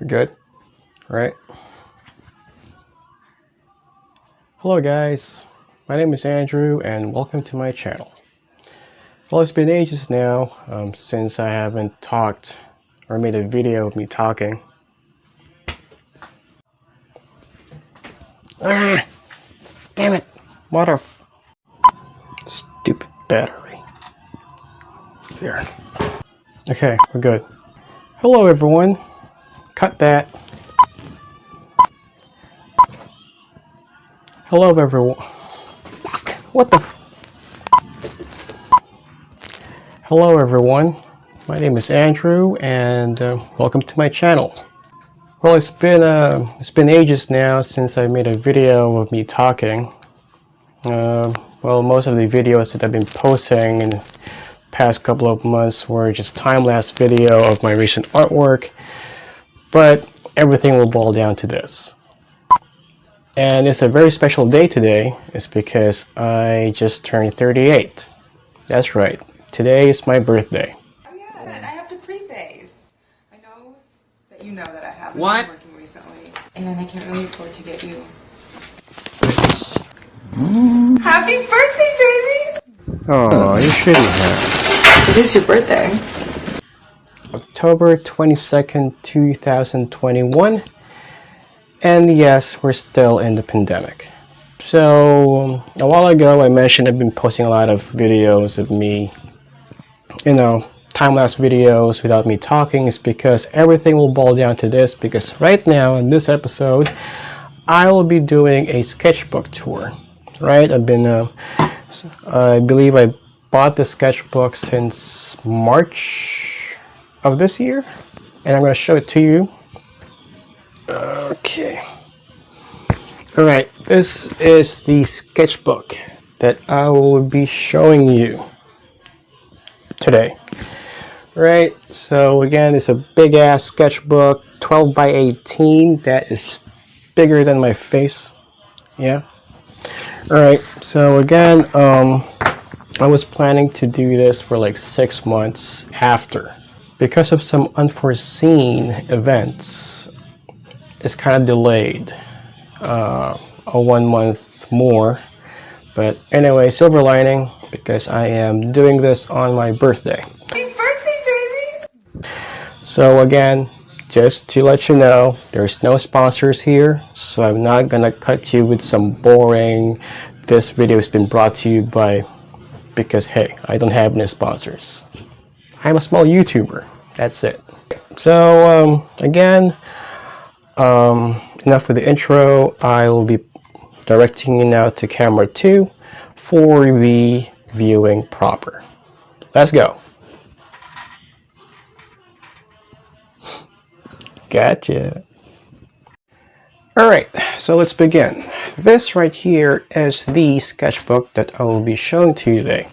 We're good, right? Hello guys, my name is Andrew and welcome to my channel. Well, it's been ages now since I haven't talked or made a video of me talking. Ah! Damn it! Stupid battery. There. Okay, we're good. Hello everyone. Cut that. Hello everyone. Fuck. What the Hello everyone. My name is Andrew and welcome to my channel. Well, it's been ages now since I made a video of me talking. Well, most of the videos that I've been posting in the past couple of months were just time-lapse video of my recent artwork, but everything will boil down to this. And it's a very special day today. It's because I just turned 38. That's right. Today is my birthday. Oh yeah, and I have to preface. I know that you know that I haven't been working recently, and I can't really afford to get you. Happy birthday, baby! Oh, you shouldn't have. It is your birthday. October 22nd, 2021. And yes, we're still in the pandemic. So, a while ago I mentioned I've been posting a lot of videos of me, time-lapse videos without me talking. Is because everything will boil down to this, because right now in this episode I will be doing a sketchbook tour. Right? I believe I bought the sketchbook since March of this year, and I'm going to show it to you. Okay. Alright, this is the sketchbook that I will be showing you today. Right, so again, it's a big ass sketchbook, 12 by 18, that is bigger than my face. Yeah. Alright, so again, I was planning to do this for like 6 months after. Because of some unforeseen events, it's kind of delayed a 1 month more. But anyway, silver lining, because I am doing this on my birthday. Happy birthday, baby! So again, just to let you know, there's no sponsors here, so I'm not gonna cut you with some boring, this video has been brought to you by, because hey, I don't have any sponsors. I'm a small YouTuber, that's it. So again, enough with the intro. I will be directing you now to camera 2 for the viewing proper. Let's go. Gotcha. Alright, so let's begin. This right here is the sketchbook that I will be showing to you today.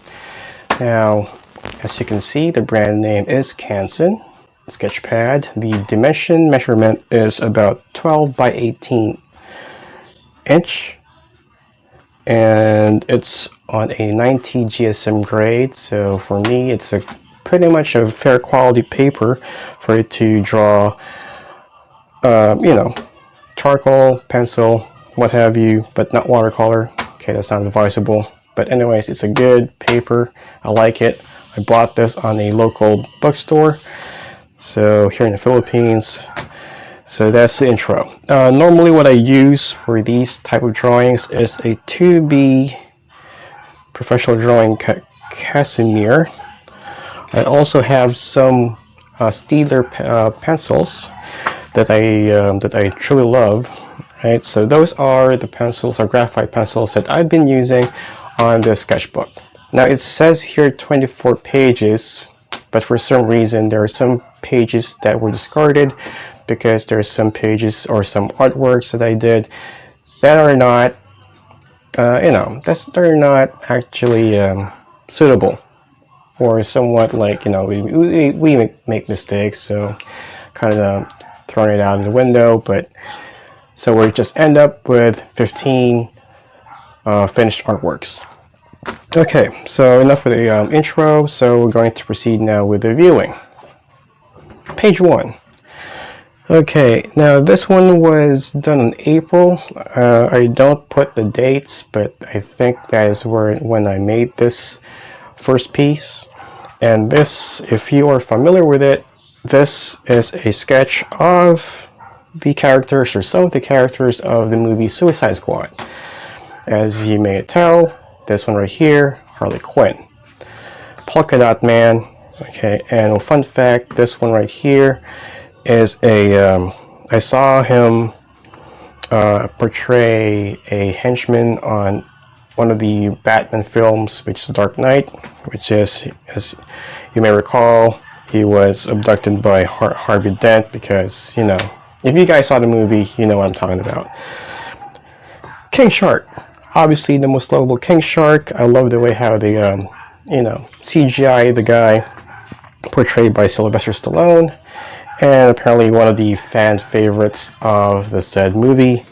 Now, as you can see, the brand name is Canson Sketchpad. The dimension measurement is about 12 by 18 inch, and it's on a 90 GSM grade. So for me, it's a pretty much a fair quality paper for it to draw. Charcoal, pencil, what have you, but not watercolor. Okay, that's not advisable. But anyways, it's a good paper. I like it. I bought this on a local bookstore, so here in the Philippines. So that's the intro. Normally what I use for these type of drawings is a 2B professional drawing Casimir. I also have some Steeler pencils that I truly love. Right, so those are the pencils, or graphite pencils, that I've been using on this sketchbook. Now it says here 24 pages, but for some reason there are some pages that were discarded because there's some pages or some artworks that I did that are not, they're not actually suitable, or somewhat like, we make mistakes, so kind of throwing it out of the window. But so we just end up with 15 finished artworks. Okay, so enough with the intro. So we're going to proceed now with the viewing. Page 1. Okay, now this one was done in April. I don't put the dates, but I think that is when I made this first piece. And this, if you are familiar with it, this is a sketch of the characters or some of the characters of the movie Suicide Squad. As you may tell, this one right here, Harley Quinn. Polka Dot Man. Okay, and a fun fact, this one right here is I saw him portray a henchman on one of the Batman films, which is Dark Knight, which is, as you may recall, he was abducted by Harvey Dent because, you know, if you guys saw the movie, you know what I'm talking about. King Shark. Obviously the most lovable King Shark. I love the way how they, you know, CGI the guy portrayed by Sylvester Stallone. And apparently one of the fan favorites of the said movie.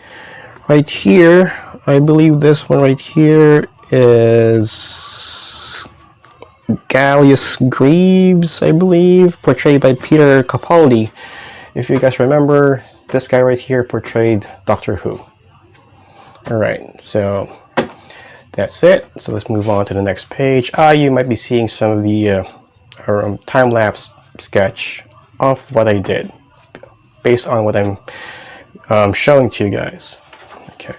Right here, I believe this one right here is Gallius Greaves, I believe, portrayed by Peter Capaldi. If you guys remember, this guy right here portrayed Doctor Who. Alright, so that's it. So let's move on to the next page. You might be seeing some of the time-lapse sketch of what I did based on what I'm showing to you guys. Okay,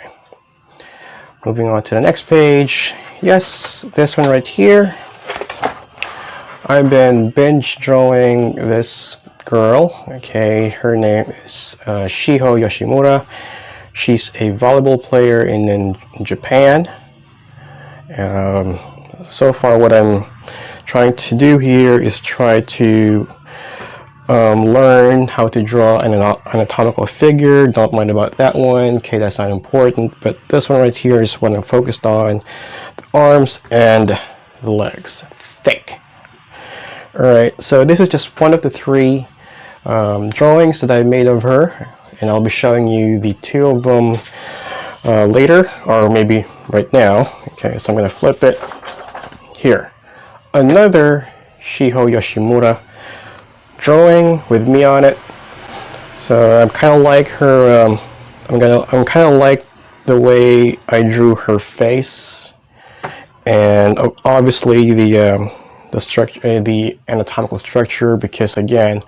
moving on to the next page. Yes, this one right here. I've been binge drawing this girl. Okay, her name is Shiho Yoshimura. She's a volleyball player in Japan. So far what I'm trying to do here is try to learn how to draw an anatomical figure. Don't mind about that one. Okay, that's not important. But this one right here is what I'm focused on. The arms and the legs. Thick. Alright, so this is just one of the 3 drawings that I made of her. And I'll be showing you the 2 of them later, or maybe right now. Okay, so I'm going to flip it. Here. Another Shiho Yoshimura drawing with me on it. So I'm kind of like her. I'm kind of like the way I drew her face, and obviously the structure, the anatomical structure, because again,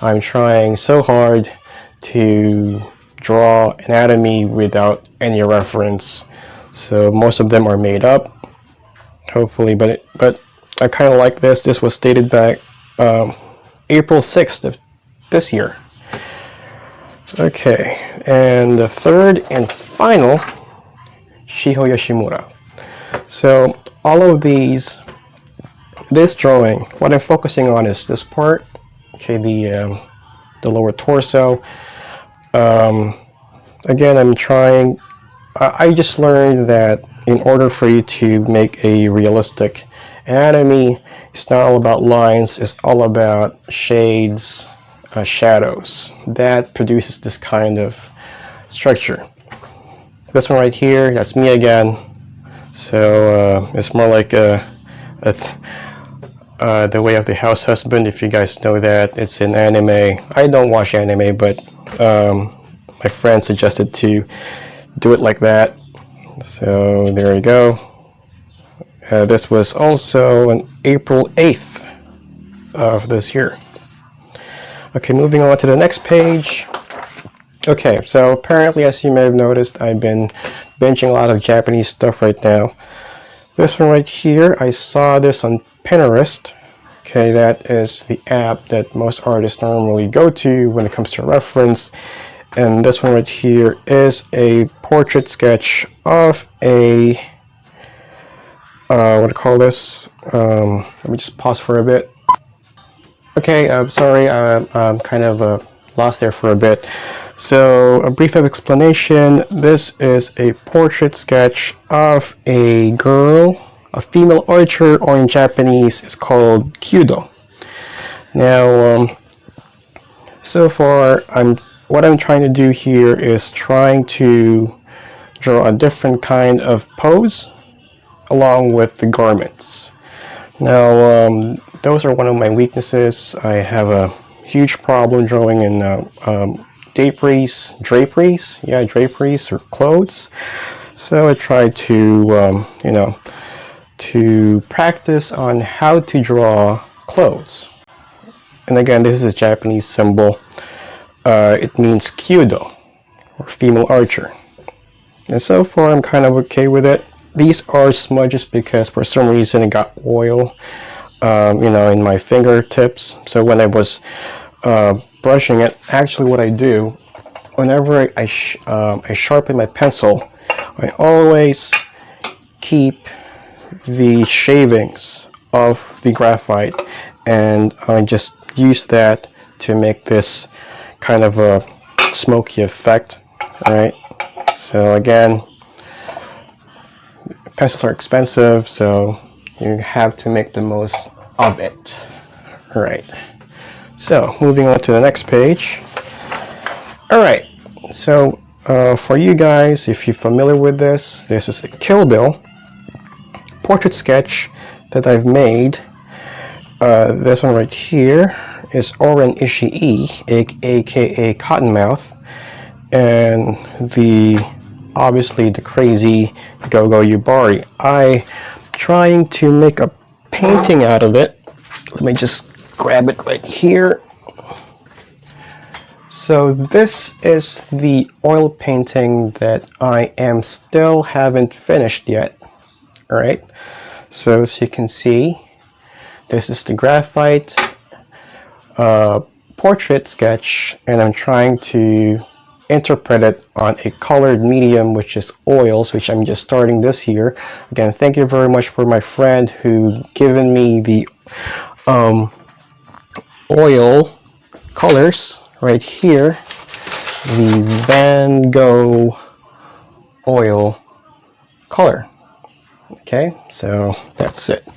I'm trying so hard to draw anatomy without any reference. So most of them are made up, hopefully, but I kind of like this. This was stated back April 6th of this year. Okay, and the third and final, Shiho Yoshimura. So all of this drawing, what I'm focusing on is this part. Okay, the lower torso. Again, I'm trying. I just learned that in order for you to make a realistic anatomy, it's not all about lines, it's all about shades, shadows. That produces this kind of structure. This one right here, that's me again. So it's more like the way of the house husband, if you guys know that. It's in anime. I don't watch anime, but my friend suggested to do it like that. So there you go. This was also on April 8th of this year. Okay, moving on to the next page. Okay, so apparently, as you may have noticed, I've been binging a lot of Japanese stuff right now. This one right here, I saw this on Pinterest. Okay, that is the app that most artists normally go to when it comes to reference. And this one right here is a portrait sketch of a what do you call this? Let me just pause for a bit. Okay, I'm sorry, I'm kind of lost there for a bit. So a brief explanation. This is a portrait sketch of a girl, a female archer, or in Japanese it's called kyudo. Now, so far what I'm trying to do here is trying to draw a different kind of pose along with the garments. Now, those are one of my weaknesses. I have a huge problem drawing in draperies or clothes. So I tried to, to practice on how to draw clothes. And again, this is a Japanese symbol. It means kyudo, or female archer. And so far, I'm kind of okay with it. These are smudges because for some reason it got oil, in my fingertips. So when I was brushing it, actually what I do, whenever I sharpen my pencil, I always keep the shavings of the graphite, and I just use that to make this kind of a smoky effect. All right. So again, pencils are expensive, so you have to make the most of it. All right. So moving on to the next page. All right. So for you guys, if you're familiar with this, this is a Kill Bill portrait sketch that I've made. This one right here is Oren Ishii, aka Cottonmouth, and obviously the crazy Gogo Yubari. I trying to make a painting out of it. Let me just grab it right here. So this is the oil painting that I still haven't finished yet. All right. So as you can see, this is the graphite portrait sketch, and I'm trying to interpret it on a colored medium, which is oils, which I'm just starting this year. Again, thank you very much for my friend who given me the oil colors right here, the Van Gogh oil color. Okay, so that's it.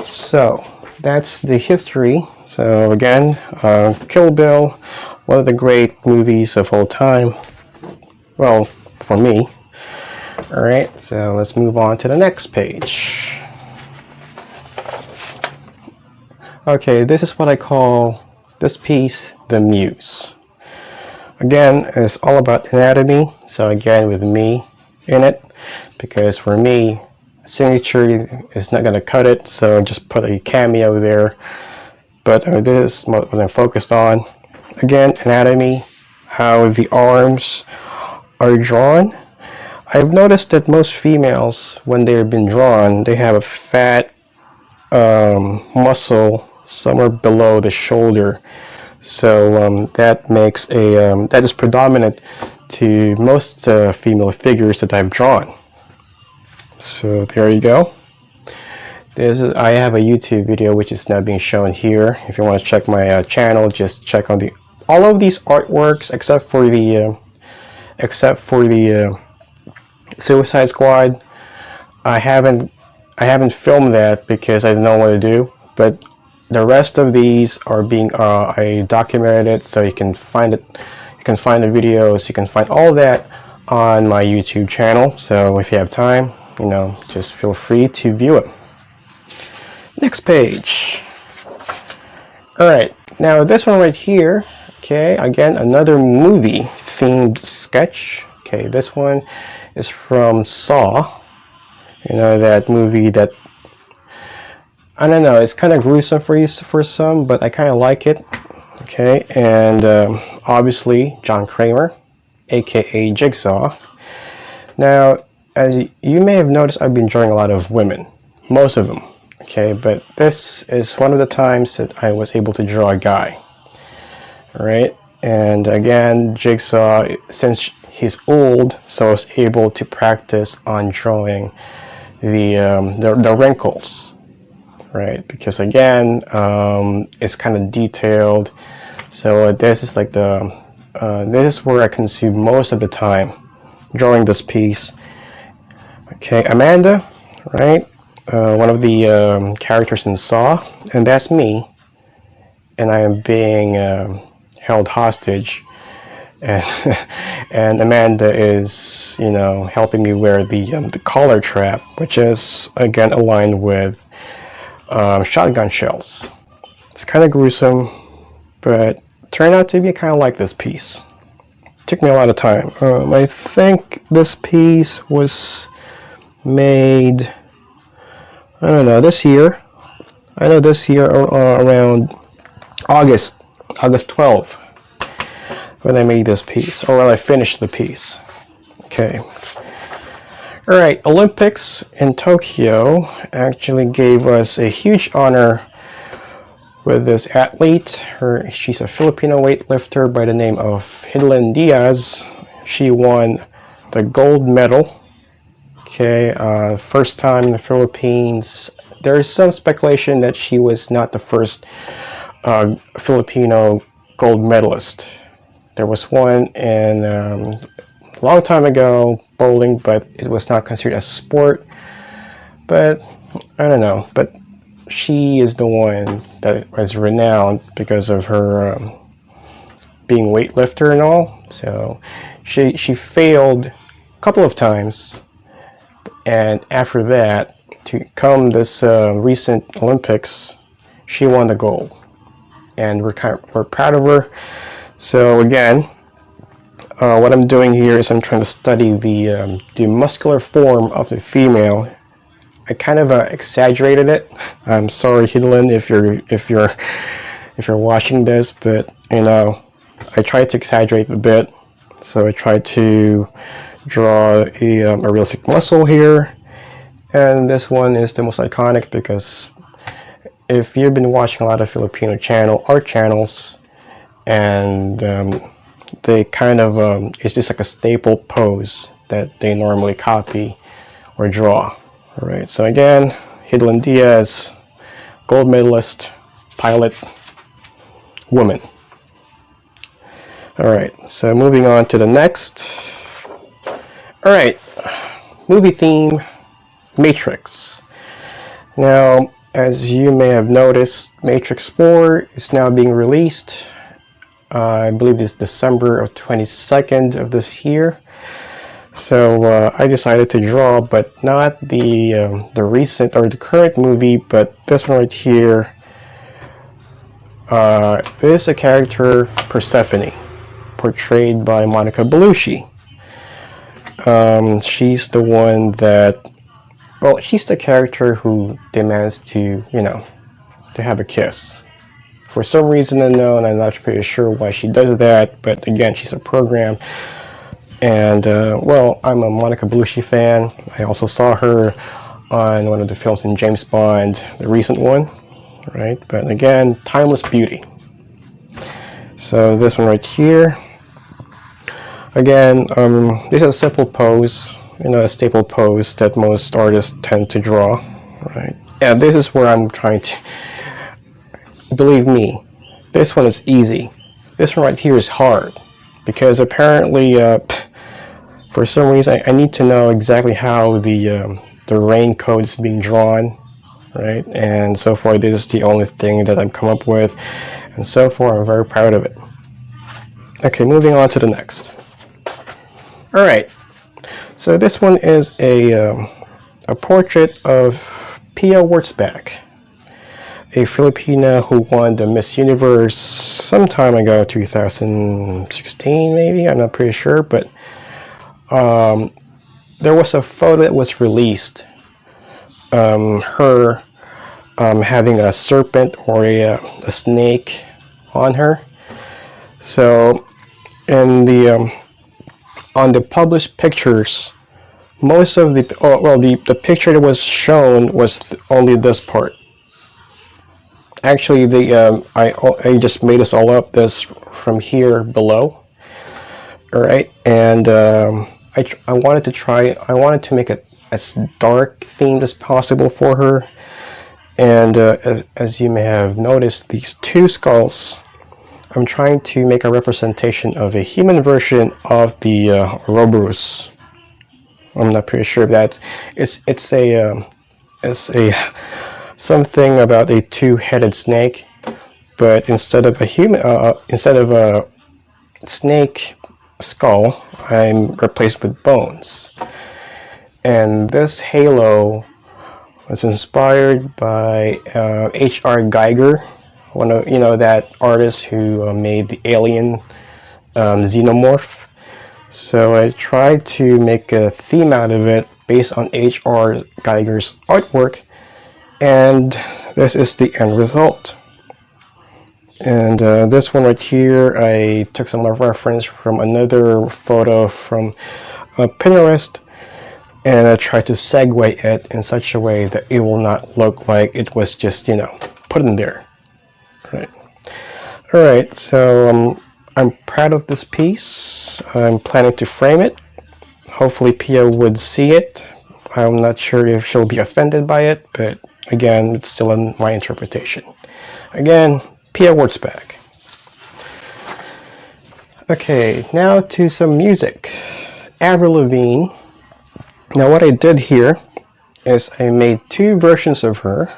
So that's the history. So again, Kill Bill, one of the great movies of all time. Well, for me. All right, so let's move on to the next page. Okay, this is what I call this piece the Muse. Again, it's all about anatomy. So again, with me in it, because for me, signature is not going to cut it, so just put a cameo there. But this is what I'm focused on. Again, anatomy, how the arms are drawn. I've noticed that most females, when they've been drawn, they have a fat muscle somewhere below the shoulder. So that makes that is predominant to most female figures that I've drawn. So there you go. I have a YouTube video which is now being shown here. If you want to check my channel, just check on all of these artworks except for the Suicide Squad. I haven't filmed that because I didn't know what to do. But the rest of these are being I documented it, so you can find it. You can find the videos. You can find all that on my YouTube channel. So if you have time, just feel free to view it. Next page. All right, now this one right here. Okay, again another movie themed sketch. Okay, this one is from Saw. That movie that, I don't know, it's kind of gruesome for some, but I kind of like it. Okay, and obviously John Kramer, aka Jigsaw. Now, as you may have noticed, I've been drawing a lot of women, most of them. Okay, but this is one of the times that I was able to draw a guy. All right, and again, Jigsaw, since he's old, so I was able to practice on drawing the wrinkles. Right, because again, it's kind of detailed. So this is like this is where I consume most of the time drawing this piece. Okay, Amanda, right? One of the characters in Saw, and that's me. And I am being held hostage, and Amanda is, helping me wear the collar trap, which is again aligned with shotgun shells. It's kind of gruesome, but turned out to be kind of like this piece. Took me a lot of time. I think this piece was made, I don't know, this year. I know this year around August 12th when I made this piece, or when I finished the piece. Okay. Alright, Olympics in Tokyo actually gave us a huge honor with this athlete. She's a Filipino weightlifter by the name of Hidlyn Diaz. She won the gold medal. Okay, first time in the Philippines. There's some speculation that she was not the first Filipino gold medalist. There was one in a long time ago, bowling, but it was not considered as a sport. But I don't know. But she is the one that was renowned because of her being weightlifter and all. So she failed a couple of times, and after that, to come this recent Olympics, she won the gold, and we're proud of her. So again, what I'm doing here is I'm trying to study the muscular form of the female. I kind of exaggerated it. I'm sorry, Hidlyn, if you're watching this, but you know, I tried to exaggerate a bit. So I tried to draw a realistic muscle here, and this one is the most iconic because if you've been watching a lot of Filipino art channels, and they kind of it's just like a staple pose that they normally copy or draw. All right, so again, Hidlyn Diaz, gold medalist, pilot, woman. All right, so moving on to the next. All right, movie theme, Matrix. Now, as you may have noticed, Matrix 4 is now being released. I believe it's December of 22nd of this year. So I decided to draw, but not the recent or the current movie, but this one right here. This is a character, Persephone, portrayed by Monica Bellucci. She's the one that, well, she's the character who demands to, you know, to have a kiss. For some reason unknown, I'm not pretty sure why she does that, but again, she's a program. And, well, I'm a Monica Bellucci fan. I also saw her on one of the films in James Bond, the recent one, right? But again, timeless beauty. So this one right here. Again, this is a simple pose, you know, a staple pose that most artists tend to draw, right? And this is where I'm trying to, believe me, this one is easy. This one right here is hard, because apparently, for some reason, I need to know exactly how the rain code is being drawn, right? And so far, this is the only thing that I've come up with, and so far, I'm very proud of it. Okay, moving on to the next. All right, so this one is a portrait of Pia Wurtzbach, a Filipina who won the Miss Universe some time ago, 2016 maybe, I'm not pretty sure, but there was a photo that was released, her having a serpent or a snake on her. So in the on the published pictures, most of the the picture that was shown was only this part. Actually, I just made this all up, this from here below. All right, and I wanted to make it as dark themed as possible for her. And as you may have noticed, these two skulls, I'm trying to make a representation of a human version of the Ouroboros. I'm not pretty sure if that's it's a something about a two-headed snake, but instead of a snake skull, I'm replaced with bones. And this halo was inspired by H.R. Geiger, one of that artist who made the alien xenomorph. So I tried to make a theme out of it based on H.R. Geiger's artwork, and this is the end result. And this one right here, I took some reference from another photo from Pinterest, and I tried to segue it in such a way that it will not look like it was just, put in there. Right. All right, so I'm proud of this piece. I'm planning to frame it. Hopefully Pia would see it. I'm not sure if she'll be offended by it, but again, it's still in my interpretation. Again, Pia Wurtzbach. Okay, now to some music. Avril Lavigne. Now what I did here is I made two versions of her.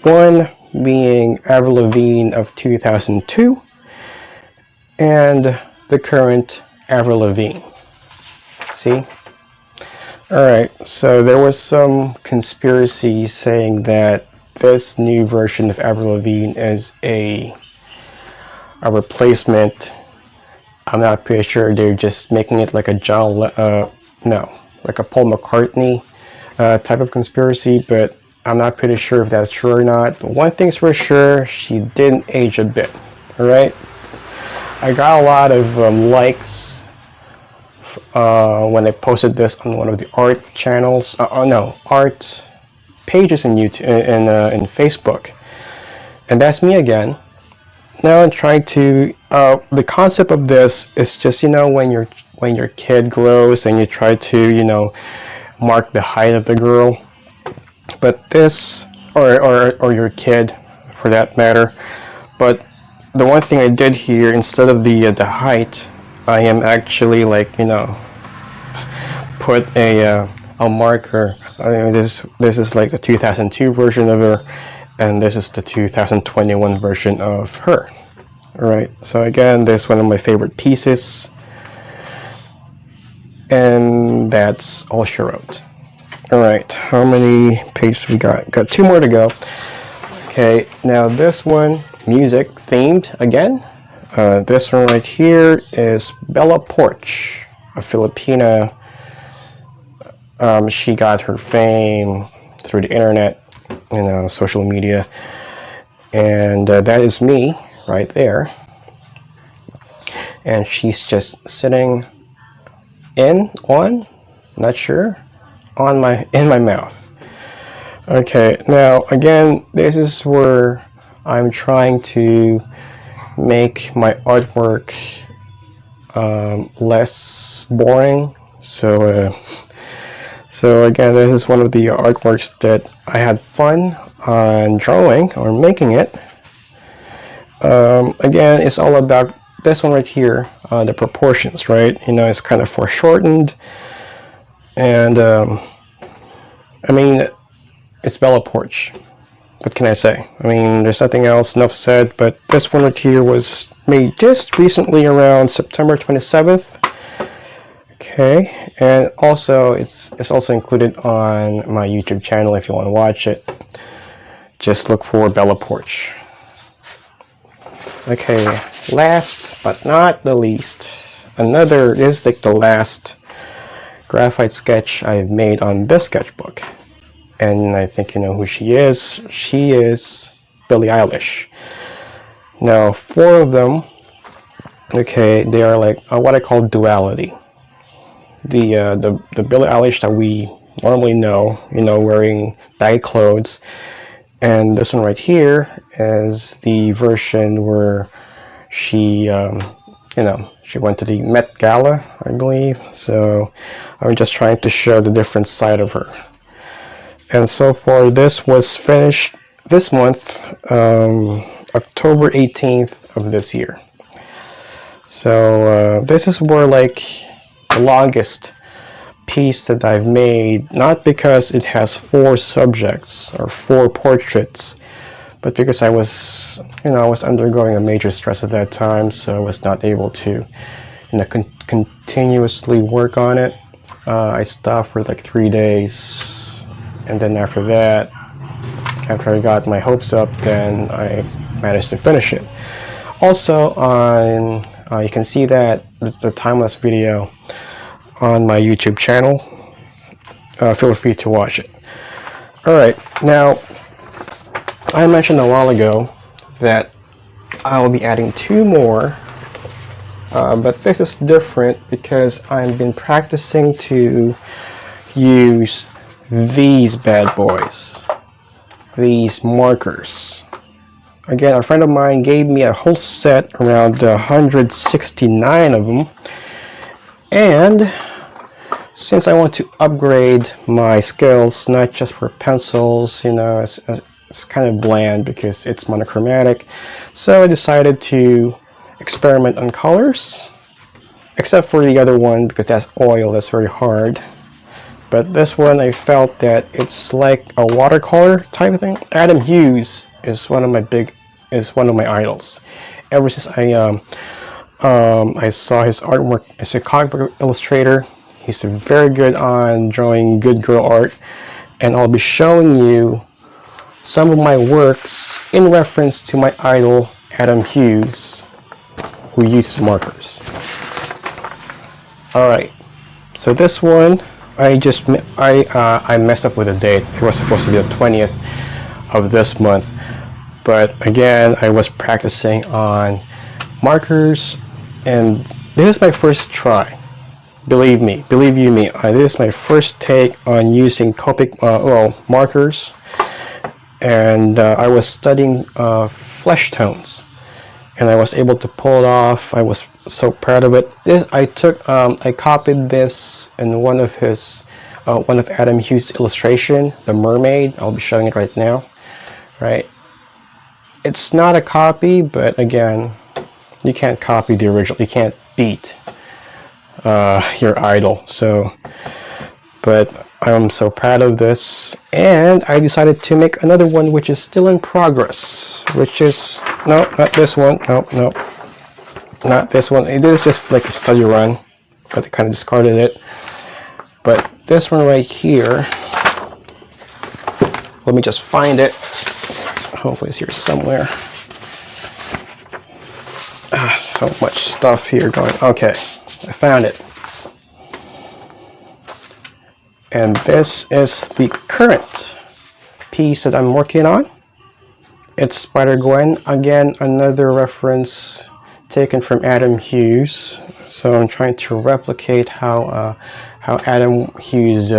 One being Avril Lavigne of 2002 and the current Avril Lavigne. See? Alright, so there was some conspiracy saying that this new version of Avril Lavigne is a replacement. I'm not pretty sure they're just making it like a like a Paul McCartney type of conspiracy, but I'm not pretty sure if that's true or not. One thing's for sure, she didn't age a bit. Alright? I got a lot of likes when I posted this on one of the art channels, art pages in YouTube, in Facebook, and that's me again. Now I'm trying to. The concept of this is just when your kid grows and you try to mark the height of the girl, but this or your kid for that matter. But the one thing I did here, instead of the height, I am actually put a marker. I mean, this is like the 2002 version of her, and this is the 2021 version of her. Alright, so again, this is one of my favorite pieces, and that's all she wrote. Alright, how many pages we got? Got two more to go. Okay, now this one, music themed again. This one right here is Bella Porch, a Filipina. She got her fame through the internet, social media, and that is me right there. And she's just sitting in my mouth. Okay, now again, this is where I'm trying to make my artwork less boring. So again, this is one of the artworks that I had fun on drawing or making it. Again, it's all about this one right here, the proportions, right? It's kind of foreshortened, and I mean, it's Bella Porch. What can I say? I mean, there's nothing else, enough said, but this one right here was made just recently around September 27th. Okay, and also it's also included on my YouTube channel if you want to watch it. Just look for Bella Porch. Okay, last but not the least, this is like the last graphite sketch I've made on this sketchbook. And I think you know who she is. She is Billie Eilish. Now, four of them, okay, they are like what I call duality. The Billie Eilish that we normally know, wearing baggy clothes, and this one right here is the version where she, she went to the Met Gala, I believe. So I'm just trying to show the different side of her. And so far, this was finished this month, October 18th of this year. So this is where like the longest piece that I've made, not because it has 4 subjects or 4 portraits, but because I was undergoing a major stress at that time, so I was not able to, continuously work on it. I stopped for like 3 days, and then after that, after I got my hopes up, then I managed to finish it. Also on, you can see that the time-lapse video on my YouTube channel. Feel free to watch it. Alright, now I mentioned a while ago that I will be adding 2 more, but this is different because I've been practicing to use these bad boys, these markers. Again, a friend of mine gave me a whole set, around 169 of them, and since I want to upgrade my skills, not just for pencils, you know, it's kind of bland because it's monochromatic, so I decided to experiment on colors, except for the other one because that's oil, that's very hard. But this one, I felt that it's like a watercolor type of thing. Adam Hughes is one of my idols. Ever since I saw his artwork as a comic book illustrator, he's very good on drawing good girl art, and I'll be showing you some of my works in reference to my idol Adam Hughes, who uses markers. Alright, so this one, I messed up with the date. It was supposed to be the 20th of this month, but again, I was practicing on markers, and this is my first try. Believe you me, this is my first take on using Copic markers, and I was studying flesh tones, and I was able to pull it off. I was so proud of it. I copied this in one of Adam Hughes' illustration, The Mermaid. I'll be showing it right now. Right, it's not a copy, but again, you can't copy the original. You can't beat your idol. So, but I'm so proud of this, and I decided to make another one which is still in progress, which is, no, not this one, no, not this one. It is just like a study run, but I kind of discarded it. But this one right here, let me just find it. Hopefully it's here somewhere. So much stuff here going. Okay, I found it. And this is the current piece that I'm working on. It's Spider-Gwen. Again, another reference taken from Adam Hughes. So I'm trying to replicate how Adam Hughes'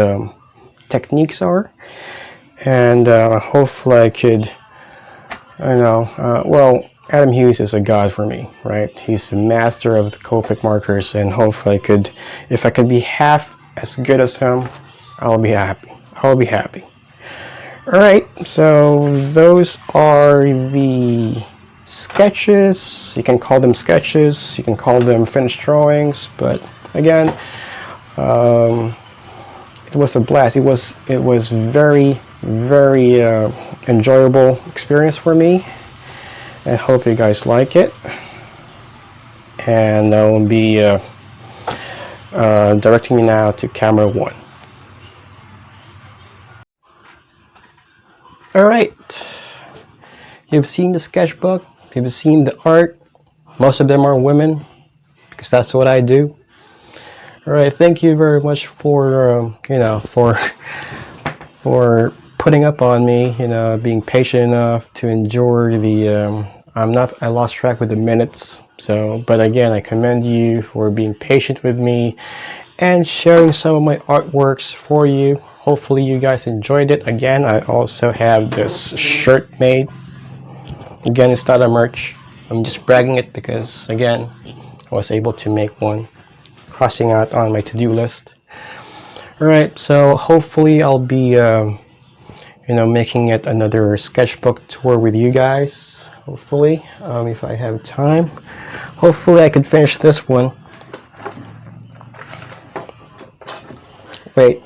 techniques are. And hopefully I could, well, Adam Hughes is a god for me, right? He's the master of the Copic markers, and hopefully I could, if I could be half as good as him, I'll be happy. Alright, so those are the sketches. You can call them sketches, you can call them finished drawings, but again, it was a blast. It was very enjoyable experience for me. I hope you guys like it, and I will be directing you now to camera 1. Alright, you've seen the sketchbook, you've seen the art. Most of them are women, because that's what I do. Alright, thank you very much for, for putting up on me, being patient enough to endure the, I lost track with the minutes, so, but again, I commend you for being patient with me and sharing some of my artworks for you. Hopefully you guys enjoyed it. Again, I also have this shirt made. Again, it's not a merch. I'm just bragging it because, again, I was able to make one, crossing out on my to-do list. Alright, so hopefully I'll be, making it another sketchbook tour with you guys. Hopefully, if I have time. Hopefully I could finish this one. Wait.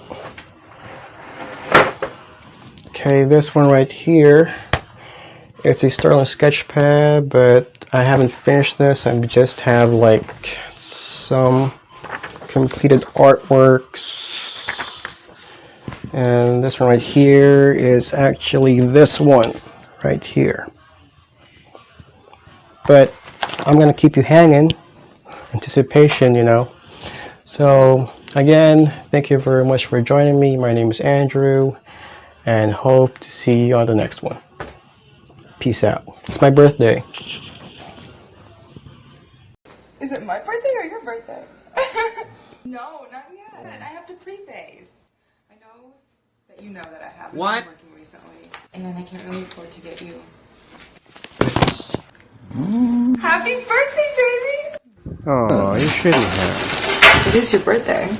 Okay, this one right here, it's a Sterling sketch pad, but I haven't finished this. I just have like some completed artworks. And this one right here is actually this one right here. but I'm gonna keep you hanging. Anticipation, you know. So again, thank you very much for joining me. My name is Andrew, and hope to see you on the next one. Peace out. It's my birthday. Is it my birthday or your birthday? No, not yet. I have to pre-phase. I know that you know that I haven't been working recently, and I can't really afford to get you. Happy birthday, baby! Oh, you shouldn't have. It is your birthday.